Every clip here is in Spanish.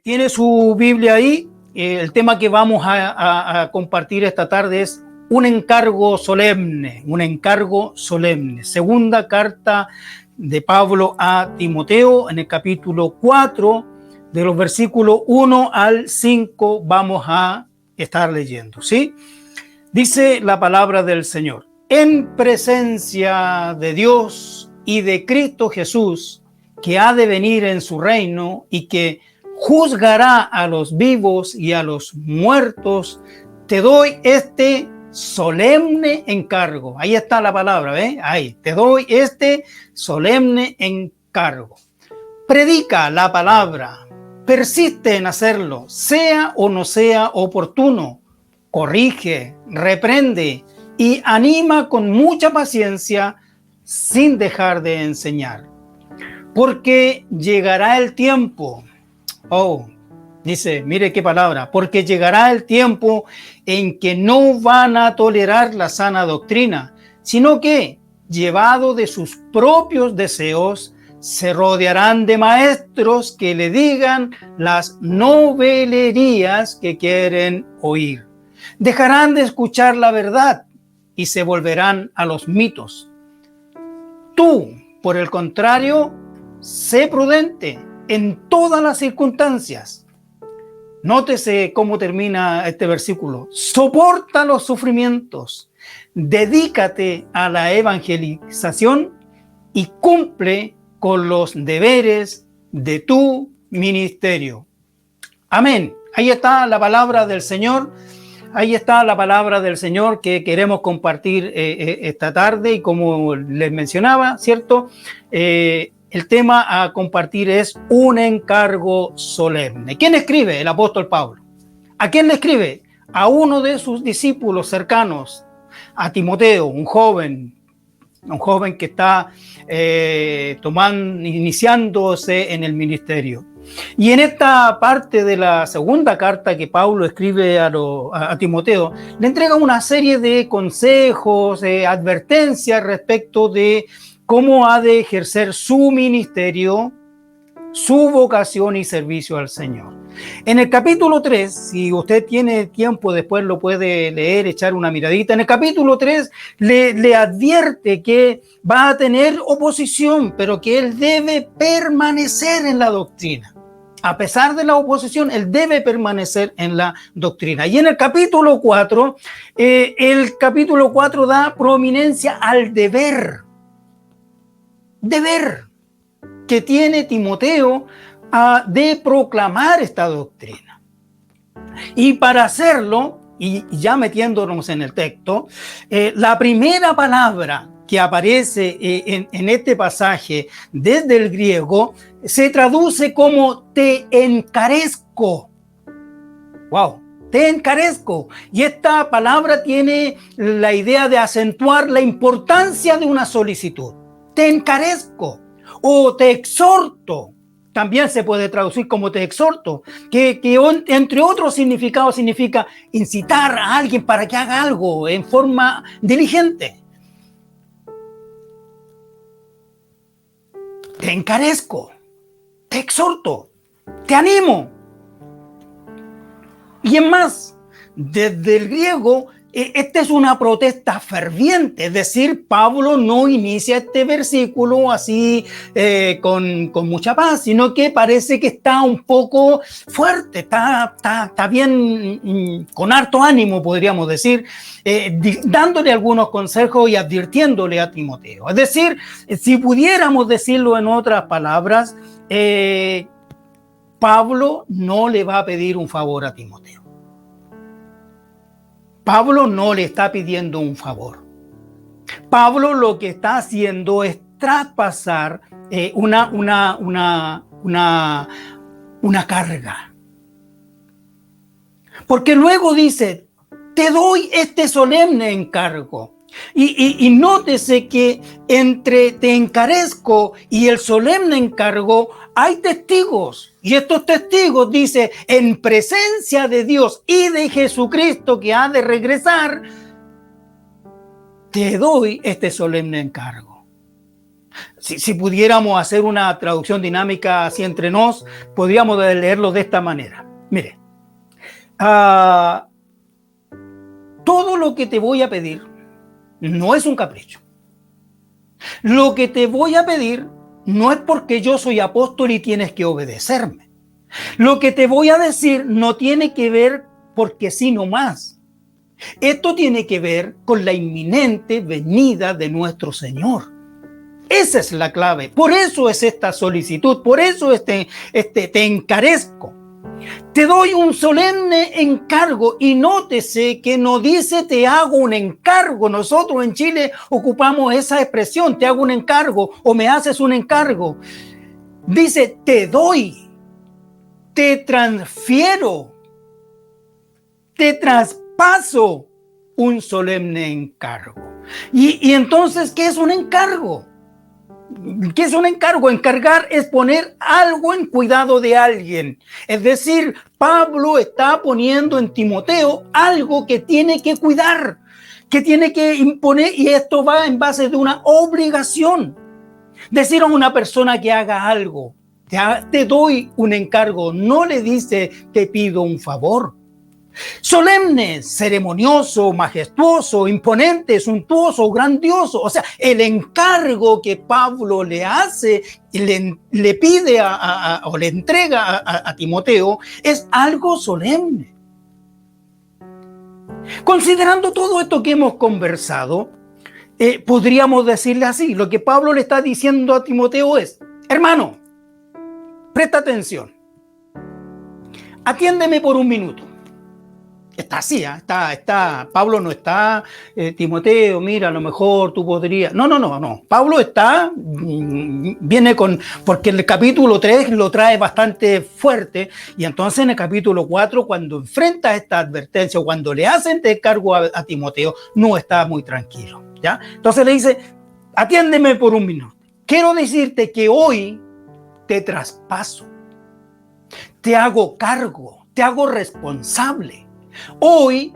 Tiene su Biblia ahí. El tema que vamos a compartir esta tarde es un encargo solemne, un encargo solemne. Segunda carta de Pablo a Timoteo, en el capítulo 4, de los versículos 1 al 5, vamos a estar leyendo, ¿sí? Dice la palabra del Señor: en presencia de Dios y de Cristo Jesús, que ha de venir en su reino y que juzgará a los vivos y a los muertos, te doy este solemne encargo. Ahí está la palabra, ¿ves? Ahí, te doy este solemne encargo. Predica la palabra, persiste en hacerlo, sea o no sea oportuno. Corrige, reprende y anima con mucha paciencia sin dejar de enseñar. Porque llegará el tiempo. Dice, mire qué palabra, porque llegará el tiempo en que no van a tolerar la sana doctrina, sino que, llevado de sus propios deseos, se rodearán de maestros que le digan las novelerías que quieren oír. Dejarán de escuchar la verdad y se volverán a los mitos. Tú, por el contrario, sé prudente en todas las circunstancias. Nótese cómo termina este versículo. Soporta los sufrimientos, dedícate a la evangelización y cumple con los deberes de tu ministerio. Amén. Ahí está la palabra del Señor. Ahí está la palabra del Señor que queremos compartir esta tarde, y como les mencionaba, ¿cierto? El tema a compartir es un encargo solemne. ¿Quién escribe? El apóstol Pablo. ¿A quién le escribe? A uno de sus discípulos cercanos, a Timoteo, un joven que está iniciándose en el ministerio. Y en esta parte de la segunda carta que Pablo escribe a Timoteo, le entrega una serie de consejos, advertencias respecto de cómo ha de ejercer su ministerio, su vocación y servicio al Señor. En el capítulo 3, si usted tiene tiempo, después lo puede leer, echar una miradita. En el capítulo 3 le advierte que va a tener oposición, pero que él debe permanecer en la doctrina. A pesar de la oposición, él debe permanecer en la doctrina. Y en el capítulo 4, da prominencia al deber que tiene Timoteo de proclamar esta doctrina. Y para hacerlo, y ya metiéndonos en el texto, la primera palabra que aparece en este pasaje desde el griego se traduce como te encarezco. ¡Wow! Te encarezco. Y esta palabra tiene la idea de acentuar la importancia de una solicitud. Te encarezco o te exhorto. También se puede traducir como te exhorto, que entre otros significados significa incitar a alguien para que haga algo en forma diligente. Te encarezco, te exhorto, te animo. Y es más, desde el griego, esta es una protesta ferviente, es decir, Pablo no inicia este versículo así con mucha paz, sino que parece que está un poco fuerte, está bien, con harto ánimo, podríamos decir, dándole algunos consejos y advirtiéndole a Timoteo. Es decir, si pudiéramos decirlo en otras palabras, Pablo no le va a pedir un favor a Timoteo. Pablo no le está pidiendo un favor. Pablo lo que está haciendo es traspasar una carga. Porque luego dice, te doy este solemne encargo. Y nótese que entre te encarezco y el solemne encargo hay testigos. Y estos testigos, dice, en presencia de Dios y de Jesucristo que ha de regresar, te doy este solemne encargo. Si pudiéramos hacer una traducción dinámica así entre nos, podríamos leerlo de esta manera. Mire, todo lo que te voy a pedir no es un capricho. Lo que te voy a pedir no es porque yo soy apóstol y tienes que obedecerme. Lo que te voy a decir no tiene que ver porque sí nomás. Esto tiene que ver con la inminente venida de nuestro Señor. Esa es la clave. Por eso es esta solicitud, por eso te encarezco. Te doy un solemne encargo, y nótese que no dice te hago un encargo. Nosotros en Chile ocupamos esa expresión, te hago un encargo o me haces un encargo. Dice te doy, te transfiero, te traspaso un solemne encargo. Y entonces, ¿qué es un encargo? ¿Qué es un encargo? Encargar es poner algo en cuidado de alguien. Es decir, Pablo está poniendo en Timoteo algo que tiene que cuidar, que tiene que imponer, y esto va en base de una obligación. Decir a una persona que haga algo, te doy un encargo, no le dice te pido un favor. Solemne, ceremonioso, majestuoso, imponente, suntuoso, grandioso. O sea, el encargo que Pablo le hace y le pide o le entrega a Timoteo es algo solemne. Considerando todo esto que hemos conversado, podríamos decirle así: lo que Pablo le está diciendo a Timoteo es: hermano, presta atención, atiéndeme por un minuto. Está así, está. Pablo no está, Timoteo, mira, a lo mejor tú podrías. No. Pablo viene porque el capítulo 3 lo trae bastante fuerte, y entonces en el capítulo 4, cuando enfrenta esta advertencia, cuando le hacen de cargo a Timoteo, no está muy tranquilo, ¿ya? Entonces le dice: atiéndeme por un minuto. Quiero decirte que hoy te traspaso, te hago cargo, te hago responsable. Hoy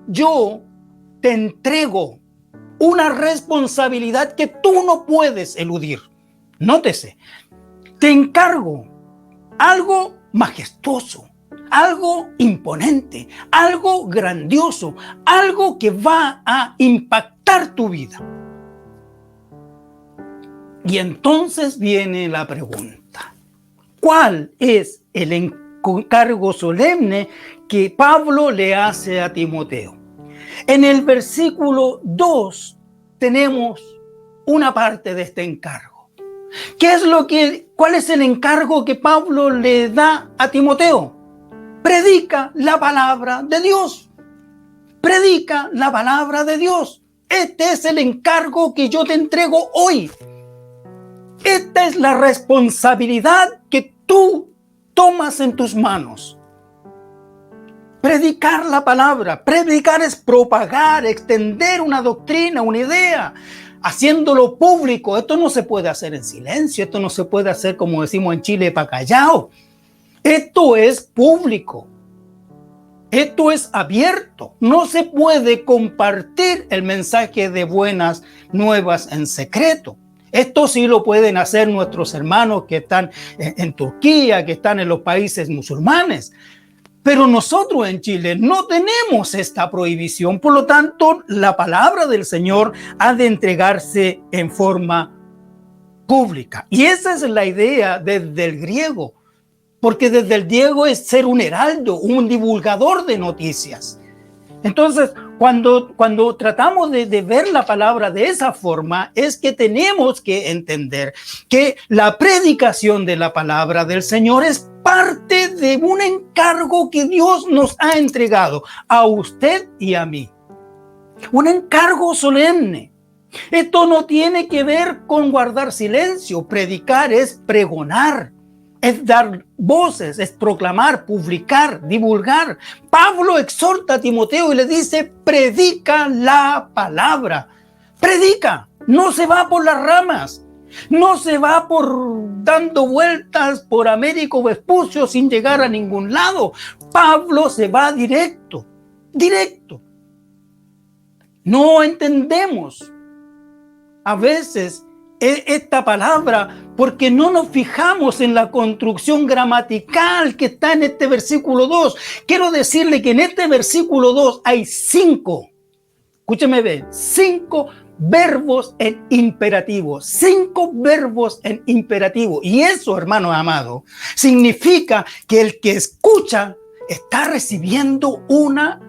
yo te entrego una responsabilidad que tú no puedes eludir. Nótese, te encargo algo majestuoso, algo imponente, algo grandioso, algo que va a impactar tu vida. Y entonces viene la pregunta: ¿cuál es el encargo solemne que Pablo le hace a Timoteo? En el versículo 2 tenemos una parte de este encargo. ¿Cuál es el encargo que Pablo le da a Timoteo? Predica la palabra de Dios. Predica la palabra de Dios. Este es el encargo que yo te entrego hoy. Esta es la responsabilidad que tú tomas en tus manos. Predicar la palabra. Predicar es propagar, extender una doctrina, una idea, haciéndolo público. Esto no se puede hacer en silencio. Esto no se puede hacer, como decimos en Chile, pa' callao. Esto es público. Esto es abierto. No se puede compartir el mensaje de buenas nuevas en secreto. Esto sí lo pueden hacer nuestros hermanos que están en Turquía, que están en los países musulmanes. Pero nosotros en Chile no tenemos esta prohibición. Por lo tanto, la palabra del Señor ha de entregarse en forma pública. Y esa es la idea desde el griego. Porque desde el griego es ser un heraldo, un divulgador de noticias. Entonces, cuando tratamos de ver la palabra de esa forma, es que tenemos que entender que la predicación de la palabra del Señor es parte de un encargo que Dios nos ha entregado a usted y a mí. Un encargo solemne. Esto no tiene que ver con guardar silencio. Predicar es pregonar. Es dar voces, es proclamar, publicar, divulgar. Pablo exhorta a Timoteo y le dice: predica la palabra. Predica, no se va por las ramas, no se va por dando vueltas por Américo Vespucio sin llegar a ningún lado. Pablo se va directo. No entendemos a veces esta palabra porque no nos fijamos en la construcción gramatical que está en este versículo 2. Quiero decirle que en este versículo 2 hay 5, escúcheme bien, 5 verbos en imperativo, 5 verbos en imperativo. Y eso, hermano amado, significa que el que escucha está recibiendo una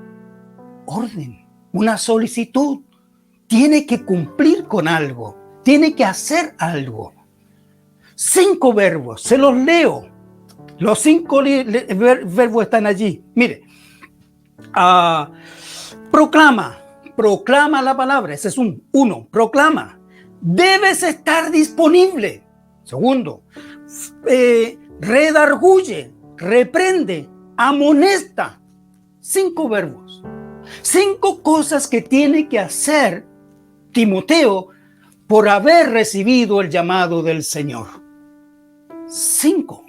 orden, una solicitud. Tiene que cumplir con algo, tiene que hacer algo. 5 verbos, se los leo. Los 5 verbos están allí. Mire, proclama la palabra, ese es uno, proclama. Debes estar disponible. Segundo, redarguye, reprende, amonesta. 5 verbos. 5 cosas que tiene que hacer Timoteo por haber recibido el llamado del Señor. 5.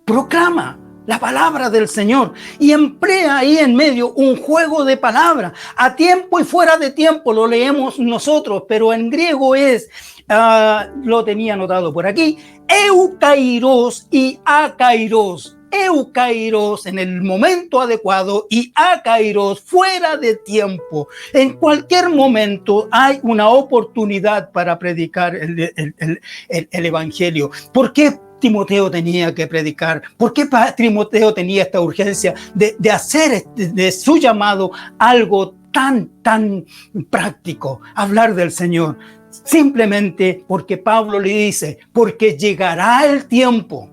Proclama la palabra del Señor y emplea ahí en medio un juego de palabras. A tiempo y fuera de tiempo lo leemos nosotros, pero en griego es, lo tenía anotado por aquí, eukairos y akairos. Eukairos en el momento adecuado y akairos fuera de tiempo. En cualquier momento hay una oportunidad para predicar el evangelio. ¿Por qué Timoteo tenía que predicar? ¿Por qué Timoteo tenía esta urgencia de hacer de su llamado algo tan práctico? Hablar del Señor. Simplemente porque Pablo le dice, porque llegará el tiempo.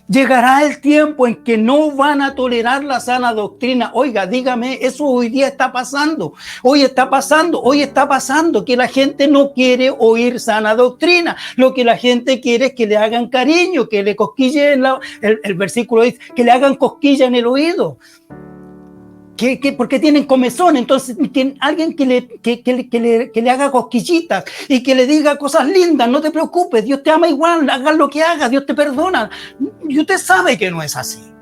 Llegará el tiempo en que no van a tolerar la sana doctrina. Oiga, dígame, eso hoy día está pasando. Hoy está pasando que la gente no quiere oír sana doctrina. Lo que la gente quiere es que le hagan cariño, que le cosquillen, el versículo dice, que le hagan cosquilla en el oído. Porque tienen comezón, entonces alguien que le haga cosquillitas y que le diga cosas lindas. No te preocupes, Dios te ama igual, hagas lo que hagas, Dios te perdona. Y usted sabe que no es así.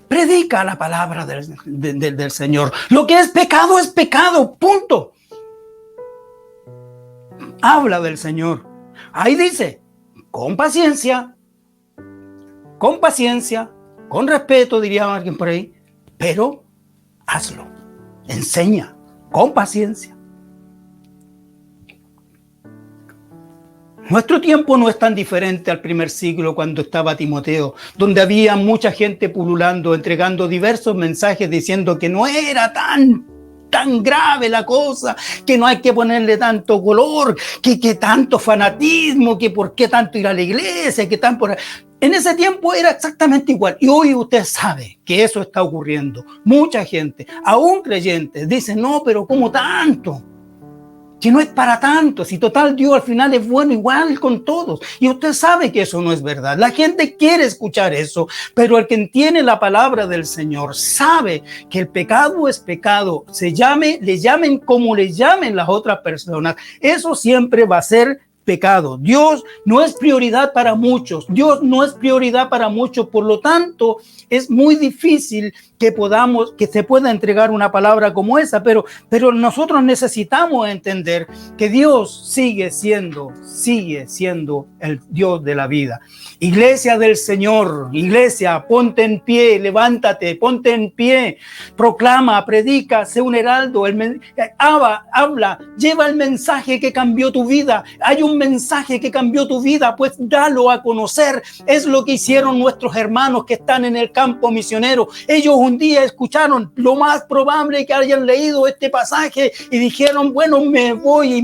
Predica la palabra del Señor. Lo que es pecado, punto. Habla del Señor. Ahí dice, con paciencia, con respeto, diría alguien por ahí. Pero hazlo, enseña con paciencia. Nuestro tiempo no es tan diferente al primer siglo cuando estaba Timoteo, donde había mucha gente pululando, entregando diversos mensajes diciendo que no era tan grave la cosa, que no hay que ponerle tanto color, que tanto fanatismo, que por qué tanto ir a la iglesia, que tan por... En ese tiempo era exactamente igual. Y hoy usted sabe que eso está ocurriendo. Mucha gente, aún creyentes, dice, no, pero ¿cómo tanto? Que no es para tanto. Si total Dios al final es bueno igual con todos. Y usted sabe que eso no es verdad. La gente quiere escuchar eso. Pero el que entiende la palabra del Señor sabe que el pecado es pecado. Le llamen como le llamen las otras personas. Eso siempre va a ser pecado. Dios no es prioridad para muchos. Por lo tanto, es muy difícil que se pueda entregar una palabra como esa, pero nosotros necesitamos entender que Dios sigue siendo el Dios de la vida. Iglesia del Señor, iglesia, ponte en pie, levántate, ponte en pie, proclama, predica, sé un heraldo, habla, lleva el mensaje que cambió tu vida. Hay un mensaje que cambió tu vida, pues dalo a conocer. Es lo que hicieron nuestros hermanos que están en el campo misionero. Ellos un día escucharon, lo más probable que hayan leído este pasaje y dijeron, bueno, me voy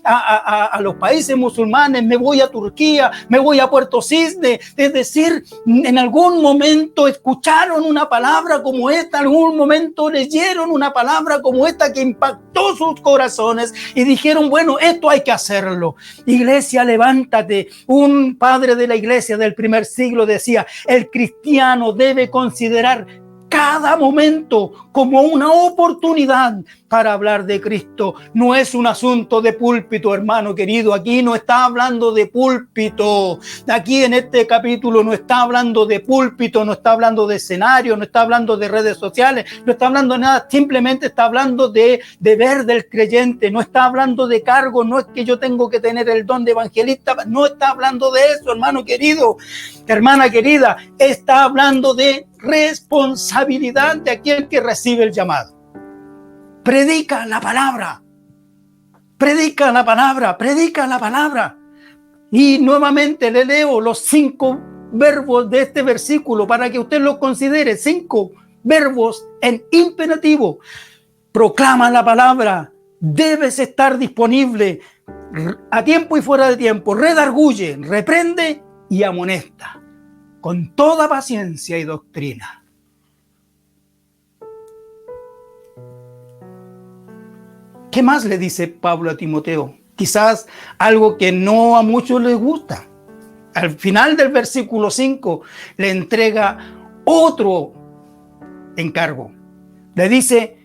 a los países musulmanes, me voy a Turquía, me voy a Puerto Cisne. Es decir, en algún momento escucharon una palabra como esta, en algún momento leyeron una palabra como esta que impactó sus corazones y dijeron, bueno, esto hay que hacerlo. Iglesia, levántate. Un padre de la iglesia del primer siglo decía, el cristiano debe considerar cada momento como una oportunidad para hablar de Cristo. No es un asunto de púlpito, hermano querido. Aquí no está hablando de púlpito. Aquí en este capítulo no está hablando de púlpito, no está hablando de escenario, no está hablando de redes sociales, no está hablando de nada. Simplemente está hablando de deber del creyente. No está hablando de cargo. No es que yo tengo que tener el don de evangelista. No está hablando de eso, hermano querido. Hermana querida, está hablando de responsabilidad de aquel que recibe el llamado. Predica la palabra, predica la palabra, predica la palabra. Y nuevamente le leo los 5 verbos de este versículo para que usted los considere. 5 verbos en imperativo. Proclama la palabra, debes estar disponible a tiempo y fuera de tiempo. Redarguye, reprende y amonesta con toda paciencia y doctrina. ¿Qué más le dice Pablo a Timoteo? Quizás algo que no a muchos les gusta. Al final del versículo 5 le entrega otro encargo. Le dice,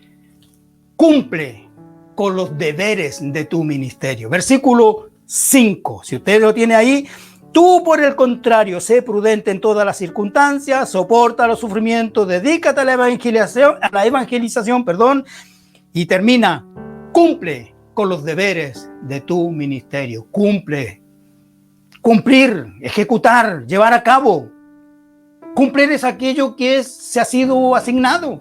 cumple con los deberes de tu ministerio. Versículo 5, si usted lo tiene ahí. Tú, por el contrario, sé prudente en todas las circunstancias, soporta los sufrimientos, dedícate a la evangelización, y termina, cumple con los deberes de tu ministerio. Cumple. Cumplir, ejecutar, llevar a cabo. Cumplir es aquello que se ha sido asignado.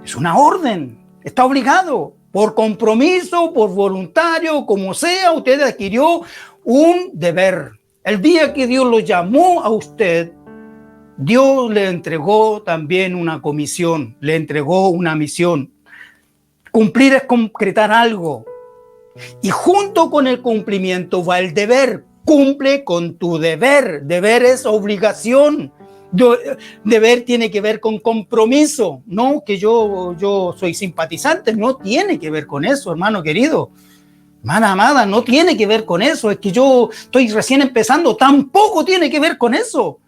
Es una orden, está obligado, por compromiso, por voluntario, como sea, usted adquirió un deber. El día que Dios lo llamó a usted, Dios le entregó también una comisión, le entregó una misión. Cumplir es concretar algo. Y junto con el cumplimiento va el deber. Cumple con tu deber. Deber es obligación. Deber tiene que ver con compromiso. No que yo soy simpatizante, no tiene que ver con eso, hermano querido. Hermana amada, no tiene que ver con eso. Es que yo estoy recién empezando, tampoco tiene que ver con eso.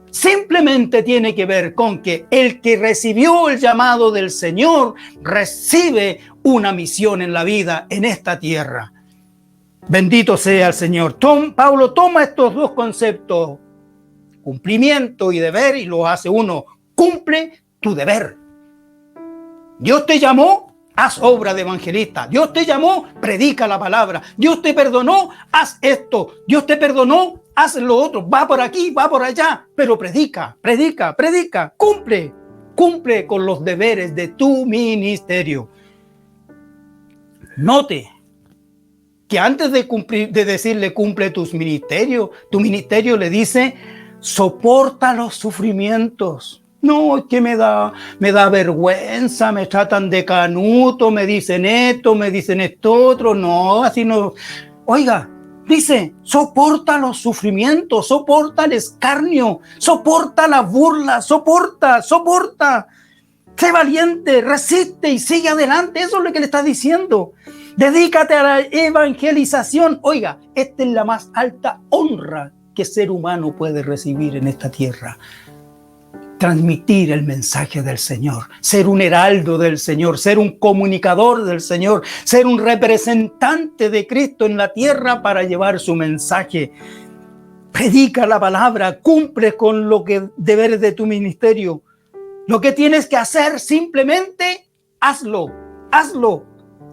Simplemente tiene que ver con que el que recibió el llamado del Señor recibe una misión en la vida, en esta tierra. Bendito sea el Señor. Pablo toma estos 2 conceptos, cumplimiento y deber, y lo hace uno. Cumple tu deber. Dios te llamó, haz obra de evangelista. Dios te llamó, predica la palabra. Dios te perdonó, haz esto. Dios te perdonó, haz lo otro. Va por aquí, va por allá, pero predica. Cumple con los deberes de tu ministerio. Note que antes de decirle cumple tu ministerio le dice soporta los sufrimientos. No, es que me da vergüenza, me tratan de canuto, me dicen esto otro. No, así no. Oiga, dice, soporta los sufrimientos, soporta el escarnio, soporta la burla, soporta. Sé valiente, resiste y sigue adelante. Eso es lo que le está diciendo. Dedícate a la evangelización. Oiga, esta es la más alta honra que ser humano puede recibir en esta tierra. Transmitir el mensaje del Señor, ser un heraldo del Señor, ser un comunicador del Señor, ser un representante de Cristo en la tierra para llevar su mensaje. Predica la palabra, cumple con lo que deberes de tu ministerio. Lo que tienes que hacer, simplemente hazlo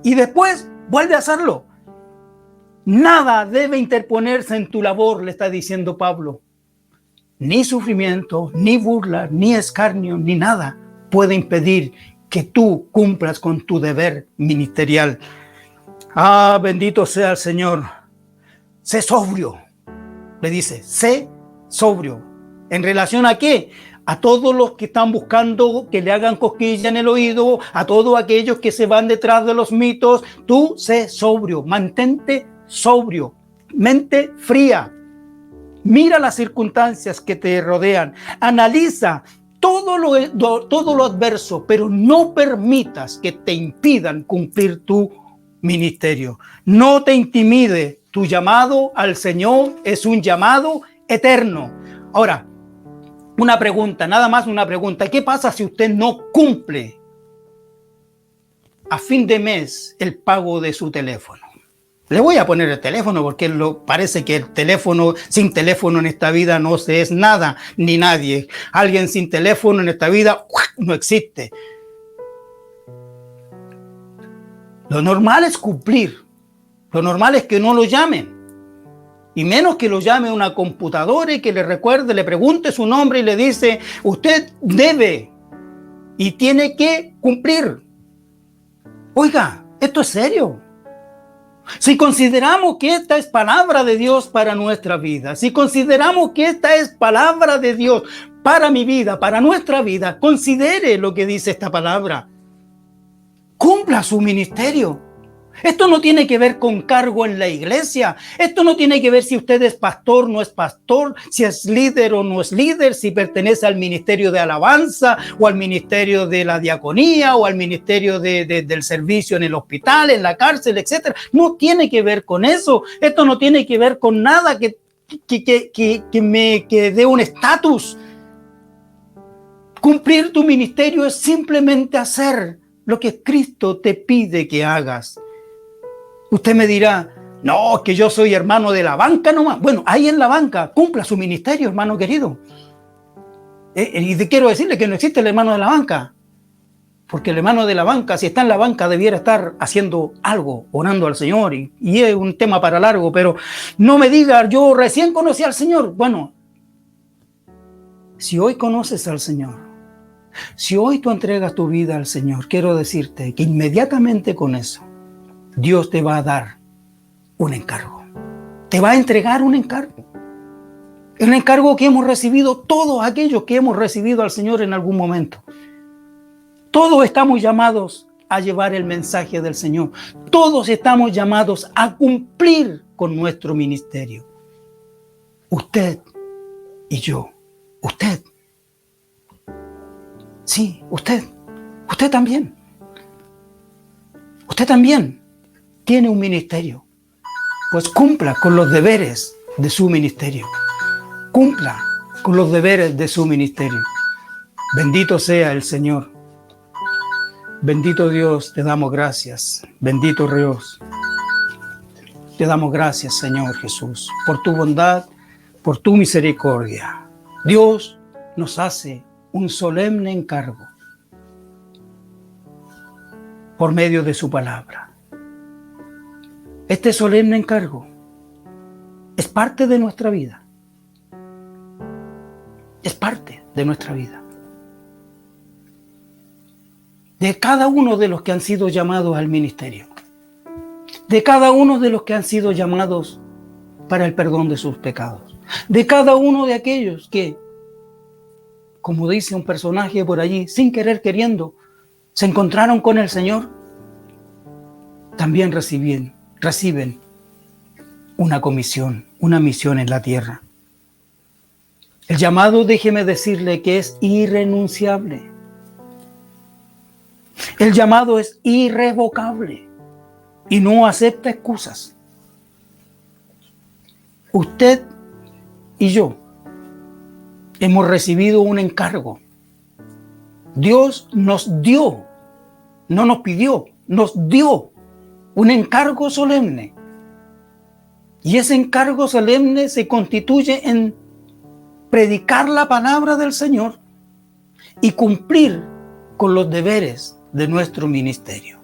y después vuelve a hacerlo. Nada debe interponerse en tu labor, le está diciendo Pablo. Ni sufrimiento, ni burla, ni escarnio, ni nada puede impedir que tú cumplas con tu deber ministerial. Bendito sea el Señor. Sé sobrio, le dice, sé sobrio. ¿En relación a qué? A todos los que están buscando que le hagan cosquilla en el oído, a todos aquellos que se van detrás de los mitos. Tú sé sobrio, mantente sobrio, mente fría. Mira las circunstancias que te rodean, analiza todo lo adverso, pero no permitas que te impidan cumplir tu ministerio. No te intimide, tu llamado al Señor es un llamado eterno. Ahora, Una pregunta, nada más una pregunta. ¿Qué pasa si usted no cumple a fin de mes el pago de su teléfono? Le voy a poner el teléfono porque parece que el teléfono, sin teléfono en esta vida no se es nada ni nadie. Alguien sin teléfono en esta vida no existe. Lo normal es cumplir. Lo normal es que no lo llamen. Y menos que lo llame una computadora y que le recuerde, le pregunte su nombre y le dice, usted debe y tiene que cumplir. Oiga, esto es serio. Si consideramos que esta es palabra de Dios para nuestra vida, si consideramos que esta es palabra de Dios para mi vida, para nuestra vida, considere lo que dice esta palabra. Cumpla su ministerio. Esto no tiene que ver con cargo en la iglesia. Esto no tiene que ver si usted es pastor o no es pastor, si es líder o no es líder, si pertenece al ministerio de alabanza o al ministerio de la diaconía o al ministerio del servicio en el hospital, en la cárcel, etc. No tiene que ver con eso. Esto no tiene que ver con nada que dé un estatus. Cumplir tu ministerio es simplemente hacer lo que Cristo te pide que hagas. Usted me dirá, no, es que yo soy hermano de la banca nomás. Bueno, ahí en la banca, cumpla su ministerio, hermano querido. Y quiero decirle que no existe el hermano de la banca. Porque el hermano de la banca, si está en la banca, debiera estar haciendo algo, orando al Señor. Y es un tema para largo, pero no me diga, yo recién conocí al Señor. Bueno, si hoy conoces al Señor, si hoy tú entregas tu vida al Señor, quiero decirte que inmediatamente con eso, Dios te va a dar un encargo. Te va a entregar un encargo. El encargo que hemos recibido todos aquellos que hemos recibido al Señor en algún momento. Todos estamos llamados a llevar el mensaje del Señor. Todos estamos llamados a cumplir con nuestro ministerio. Usted y yo. Usted. Sí, usted. Usted también. Usted también tiene un ministerio, pues cumpla con los deberes de su ministerio. Cumpla con los deberes de su ministerio. Bendito sea el Señor. Bendito Dios, te damos gracias. Bendito Dios. Te damos gracias, Señor Jesús, por tu bondad, por tu misericordia. Dios nos hace un solemne encargo por medio de su palabra. Este solemne encargo es parte de nuestra vida. Es parte de nuestra vida. De cada uno de los que han sido llamados al ministerio. De cada uno de los que han sido llamados para el perdón de sus pecados. De cada uno de aquellos que, como dice un personaje por allí, sin querer queriendo, se encontraron con el Señor, también reciben una comisión, una misión en la tierra. El llamado, déjeme decirle que es irrenunciable. El llamado es irrevocable y no acepta excusas. Usted y yo hemos recibido un encargo. Dios nos dio, no nos pidió, nos dio un encargo solemne. Y ese encargo solemne se constituye en predicar la palabra del Señor y cumplir con los deberes de nuestro ministerio.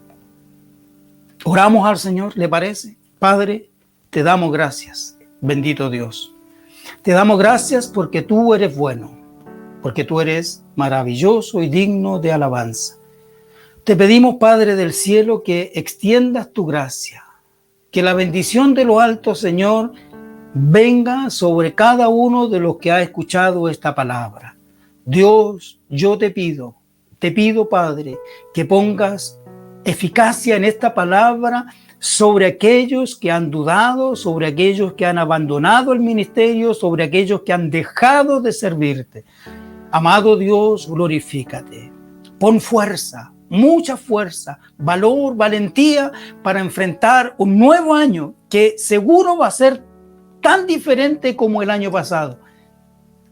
Oramos al Señor, ¿le parece? Padre, te damos gracias, bendito Dios. Te damos gracias porque tú eres bueno, porque tú eres maravilloso y digno de alabanza. Te pedimos, Padre del cielo, que extiendas tu gracia, que la bendición de lo alto, Señor, venga sobre cada uno de los que ha escuchado esta palabra. Dios, yo te pido, Padre, que pongas eficacia en esta palabra sobre aquellos que han dudado, sobre aquellos que han abandonado el ministerio, sobre aquellos que han dejado de servirte. Amado Dios, glorifícate. Pon fuerza, mucha fuerza, valor, valentía para enfrentar un nuevo año que seguro va a ser tan diferente como el año pasado.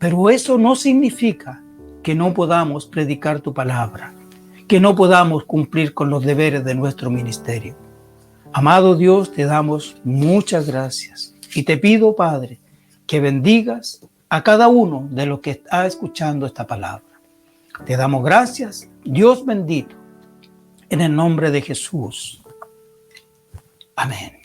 Pero eso no significa que no podamos predicar tu palabra, que no podamos cumplir con los deberes de nuestro ministerio. Amado Dios, te damos muchas gracias y te pido, Padre, que bendigas a cada uno de los que está escuchando esta palabra. Te damos gracias, Dios bendito, en el nombre de Jesús. Amén.